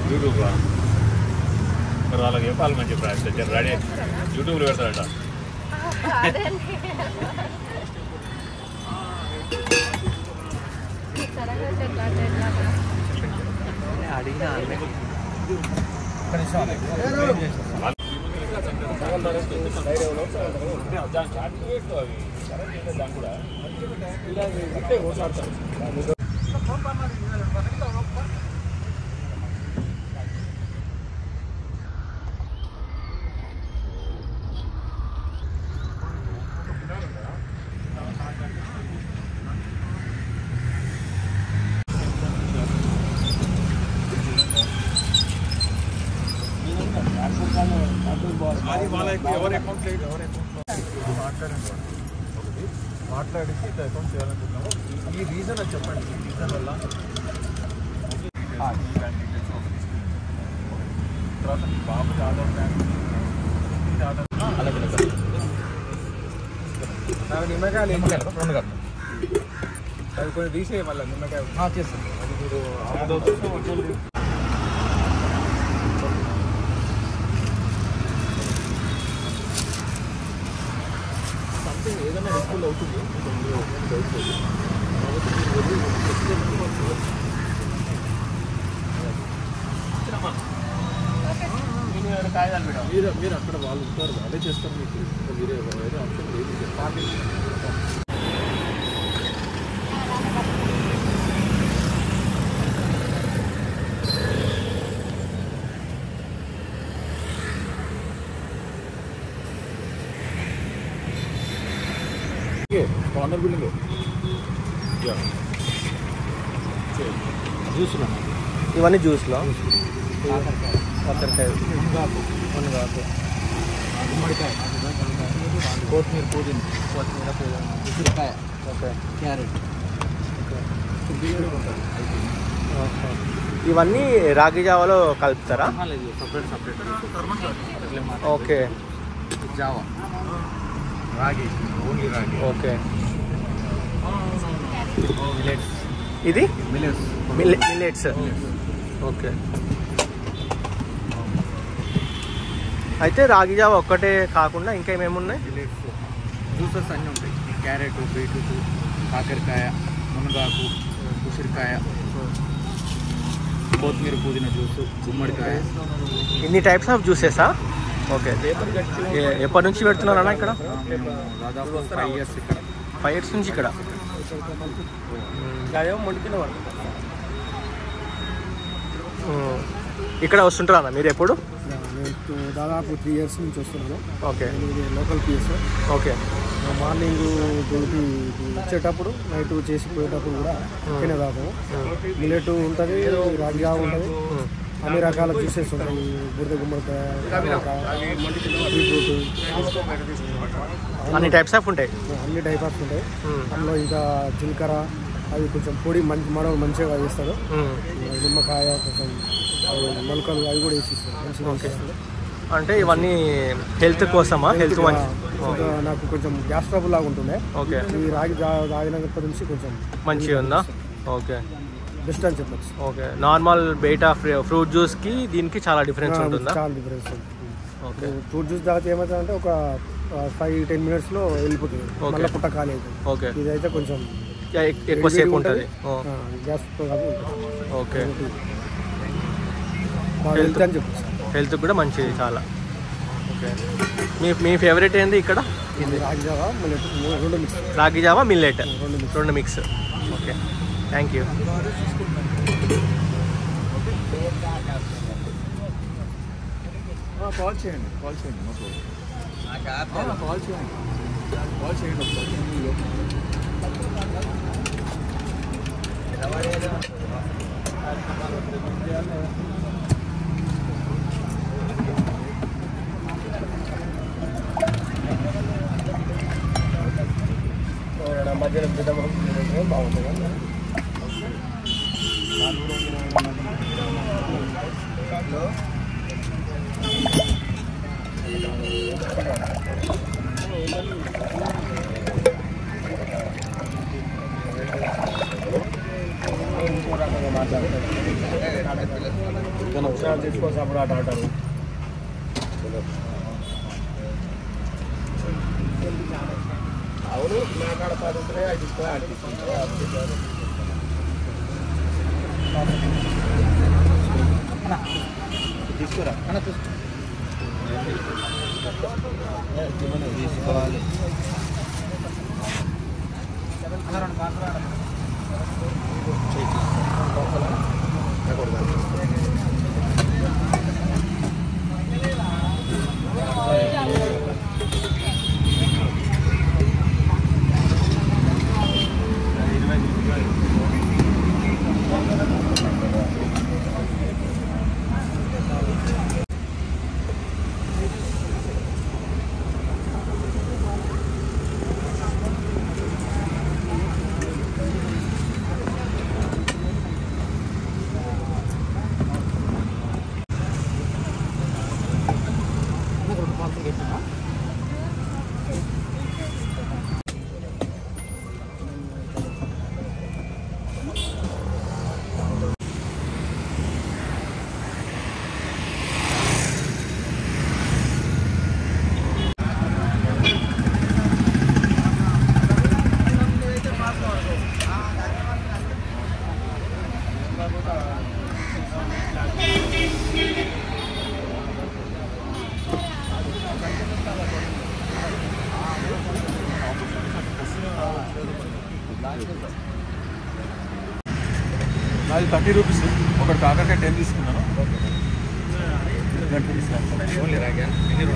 YouTube మరి వాళ్ళకి చెప్పాలి మంచి ప్రైస్ రెడీ యూట్యూబ్లో పెడతాడట. అడిగిన మాట్లాడితే అకౌంట్ చేయాలనుకుంటున్నాము. ఈ రీజన్ అది చెప్పండి. ఈ రీజన్ వల్ల తర్వాత మీ బాబుకి ఆధార్ బ్యాంక్ నిమ్మకాయలు ఏం రెండు కాదు అది కొంచెం తీసేయ మళ్ళీ నిమ్మకాయ చేస్తాను. అది మీరు సంథింగ్ ఏదైనా హెల్ప్ఫుల్ అవుతుంది. మీరు అక్కడ వాళ్ళు ఉంటారు, వాళ్ళే చేస్తారు. మీకు వేరే వేరే ఆప్షన్ లేదు. కార్నర్ బిల్డింగ్ జ్యూస్లో ఇవన్నీ జ్యూస్లో కాకరకాయ మునగాకు గుమ్మడికాయ కొత్తిమీర పుదీనా ఉసిరికాయ ఓకే క్యారెట్ ఇవన్నీ రాగి జావాలో కలుపుతారా? Separate separate okay. జావా రాగి ఓన్లీ రాగి ఓకే. మిల్లెట్స్ ఇది మిల్లెట్స్ ఓకే. అయితే రాగి జావా ఒక్కటే కాకుండా ఇంకా ఏమేమి ఉన్నాయి? మిల్లెట్స్ జ్యూసెస్ అన్నీ ఉంటాయి. క్యారెట్ బీట్రూట్ కాకరకాయ మునగాకు ఉసిరికాయ కొత్తిమీర పుదీనా జ్యూస్ గుమ్మడికాయ ఇన్ని టైప్స్ ఆఫ్ జ్యూసెసా? ఓకే. ఎప్పటి నుంచి పెడుతున్నారన్నా ఇక్కడ? దాదాపు 5 years ఇక్కడ 5 years నుంచి ఇక్కడ. ఇక్కడ వస్తుంటారా మీరు ఎప్పుడు? దాదాపు 3 years నుంచి వస్తున్నాను. ఓకే. ఇది local piece. Okay. Morning duty వచ్చేటప్పుడు నైట్ చేసి పోయేటప్పుడు కూడా ఇక్కడనే తాగుతాము. మిల్లెట్ ఉంటుంది, రాగి జావ ఉంటుంది, అన్ని రకాల జ్యూసెస్ ఉంటాయి. బురద గుమ్మడికాయ, బీట్రూట్, అన్ని టైప్స్ ఆఫ్ ఉంటాయి. అన్ని టైప్ ఆఫ్స్ ఉంటాయి. అందులో ఇంకా జీలకర్ర అవి కొంచెం పొడి మనవాడు మంచిగా వేస్తాడు. నిమ్మకాయ కొంచెం మొలకలు అవి కూడా వేసిస్తాడు, మంచిగా వేసేస్తాడు. అంటే ఇవన్నీ హెల్త్ కోసమా? హెల్త్ నాకు కొంచెం గ్యాస్ ట్రబుల్ లాగా ఉంటుండే. ఓకే. ఈ రాగి తాగినప్పటి నుంచి కొంచెం మంచిగా ఉందా? ఓకే, బెస్ట్ అని చెప్పచ్చు. ఓకే. నార్మల్ బయట ఫ్రూట్ జ్యూస్కి దీనికి చాలా డిఫరెన్స్ ఉంటుందా? చాలా డిఫరెన్స్ ఉంటుంది. ఓకే. ఫ్రూట్ జ్యూస్ తాగితే ఏమవుతుందంటే ఒక 5-10 minutesలో వెళ్ళిపోతుంది, మళ్ళీ పుట్ట ఖాళీ అవుతుంది. ఓకే. ఇదైతే కొంచెం ఎక్కువసేపు ఉంటుంది. Gas okay. హెల్త్ అని చెప్పచ్చు. హెల్త్ కూడా మంచిది చాలా. ఓకే. మీ ఫేవరెట్ ఏంది ఇక్కడ? రాగి జావా మిల్లెట్ రెండు మిక్స్. రాగి జావా మిల్లెట్ రెండు mix. Okay, thank you. Call చేయండి కాల్ చేయండి మధ్యలో బాగుంటుంది. తీసుకోసాప్పుడు ఆట ఆటారు. అవును, నా కాడ 10 ఉంటాయి, 5 ఇస్తాయి, 8 తీసుకురా అన్న. తీసుకోవాలి. అది 30 రూపీస్. ఒకటి కాకరకాయ 10 తీసుకున్నాను. ఓన్లీ రాగా 20.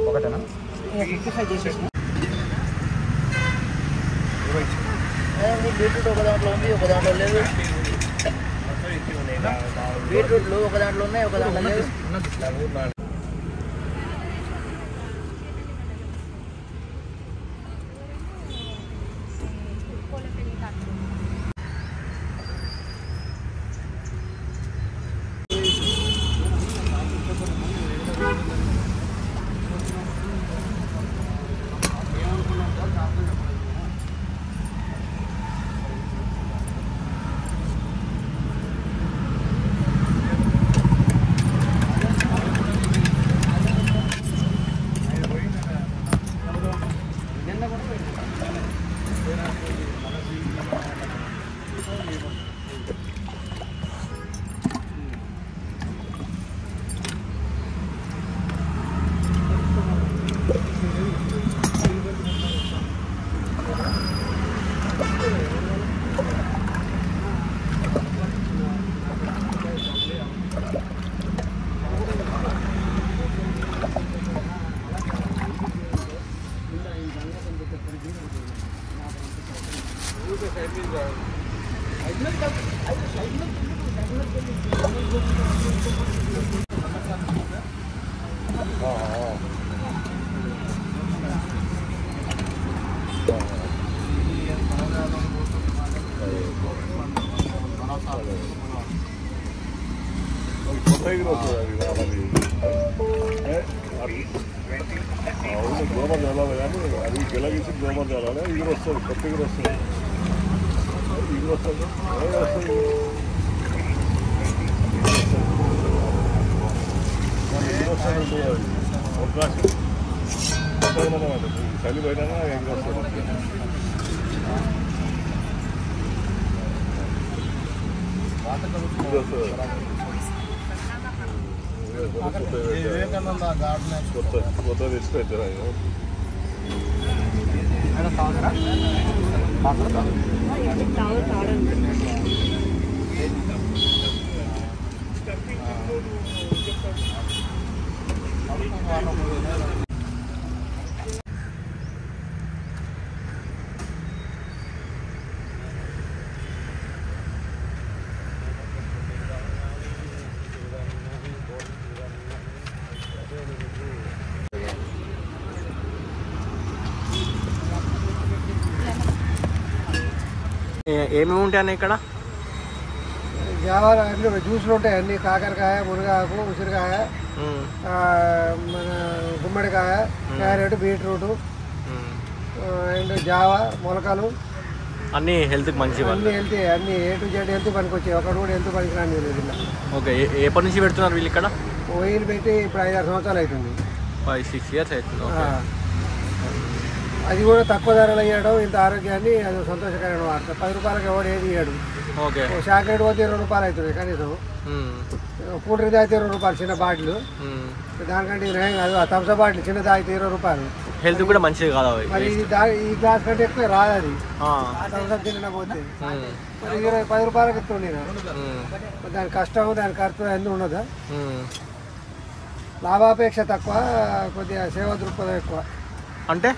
ఒకటేనా? 55 చేసేసిన. బీట్రూట్ ఒక దాంట్లో ఉంది, ఒక దాంట్లో లేదు. బీట్రూట్లు ఒక దాంట్లో ఉన్నాయి, ఒక దాంట్లో లేదు. అవును గ్లోబల్ చదవాలి కానీ అది గెలగించి గ్లోబల్ చదవాలి ఇది వస్తుంది కొత్త ఇది వస్తుంది ఇది వస్తుంది వస్తుంది ఇది వస్తుంది అవకాశం చలి పోయినా ఏం వస్తుంది ఇది వస్తుంది కొత్త తెచ్చిపెట్టారు ఏమేమి ఉంటాయన్న ఇక్కడ? జావాలు అన్ని జ్యూసులు ఉంటాయి, అన్ని కాకరకాయ, మునగాకు, ఉసిరికాయ, మన గుమ్మడికాయ, క్యారెట్, బీట్రూట్ అండ్ జావా, మొలకలు అన్నీ హెల్త్కి మంచి అన్ని హెల్త్, అన్ని ఏ టు జెడ్ హెల్త్ పనికి వచ్చాయి. ఒకటి కూడా హెల్త్ పనికి రాని లేదు. ఓకే, ఎప్పటి నుంచి పెడుతున్నారు వీళ్ళు ఇక్కడ? ఓయిల్ పెట్టి ఇప్పుడు 5-6 సంవత్సరాలు అవుతుంది. 5-6 years అవుతుంది. అది కూడా తక్కువ ధరలు ఇవ్వడం, ఇంత ఆరోగ్యాన్ని అది సంతోషకరమైన వార్త. 10 రూపాయలకి ఎవడు ఏది ఇవ్వడు. ఓకే, చాక్లెట్ పోతే 20 రూపాయలు అవుతుంది కనీసం. కూల్ డ్రింక్ తాగితే 20 రూపాయలు చిన్న బాటిల్. దానికంటే ఇది నయం కాదు. ఆ థమ్స్ అప్ బాటిల్ చిన్న తాగితే 20 రూపాయలు. హెల్త్ కూడా మంచిది కాదు. మరి ఈ గ్లాస్ కంటే ఎక్కువ రాదు అది. థమ్స్ అప్ తిన్న పోతే మరి 10 రూపాయలకి ఇస్తుంది. దాని కష్టం, దాని ఖర్చు అన్నీ ఉండదా? లాభాపేక్ష తక్కువ, కొద్దిగా సేవా దృక్పథం ఎక్కువ. అంటే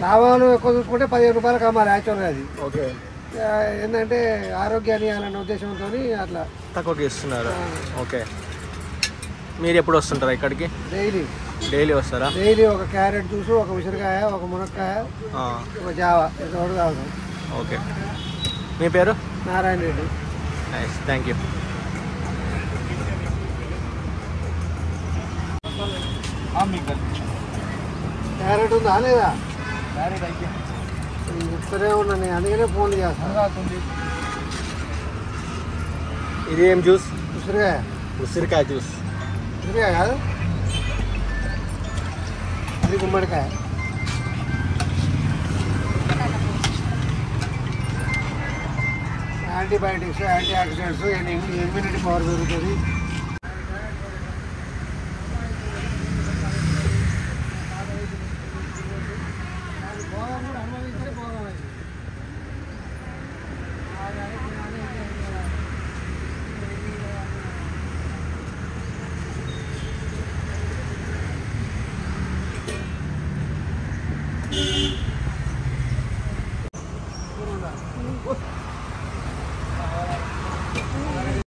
లాభాలు ఎక్కువ చూసుకుంటే 15 రూపాయలకు అమ్మాలి యాక్చువల్గా అది. ఓకే, ఏంటంటే ఆరోగ్యాన్ని అనే ఉద్దేశంతో అట్లా తక్కువకి ఇస్తున్నారు. ఓకే, మీరు ఎప్పుడు వస్తుంటారా ఇక్కడికి? డైలీ వస్తారా? డైలీ ఒక క్యారెట్ జ్యూస్, ఒక ఉసిరికాయ, ఒక మునక్కాయ, ఒక జావా ఇంతవరకు తాగుతాం. ఓకే, మీ పేరు? Narayana Reddy. Nice, thank you. Carrot ఉందా లేదా? చెప్తూనే ఉన్నా నేను, అందుకనే ఫోన్లు చేస్తాను. ఇది ఏం జ్యూస్? ఉసిరికాయ. ఉసిరికాయ జ్యూస్. ఉసిరికాయ కాదు, అది గుమ్మడికాయ. Antibiotics, antioxidants, immunity power పెరుగుతుంది.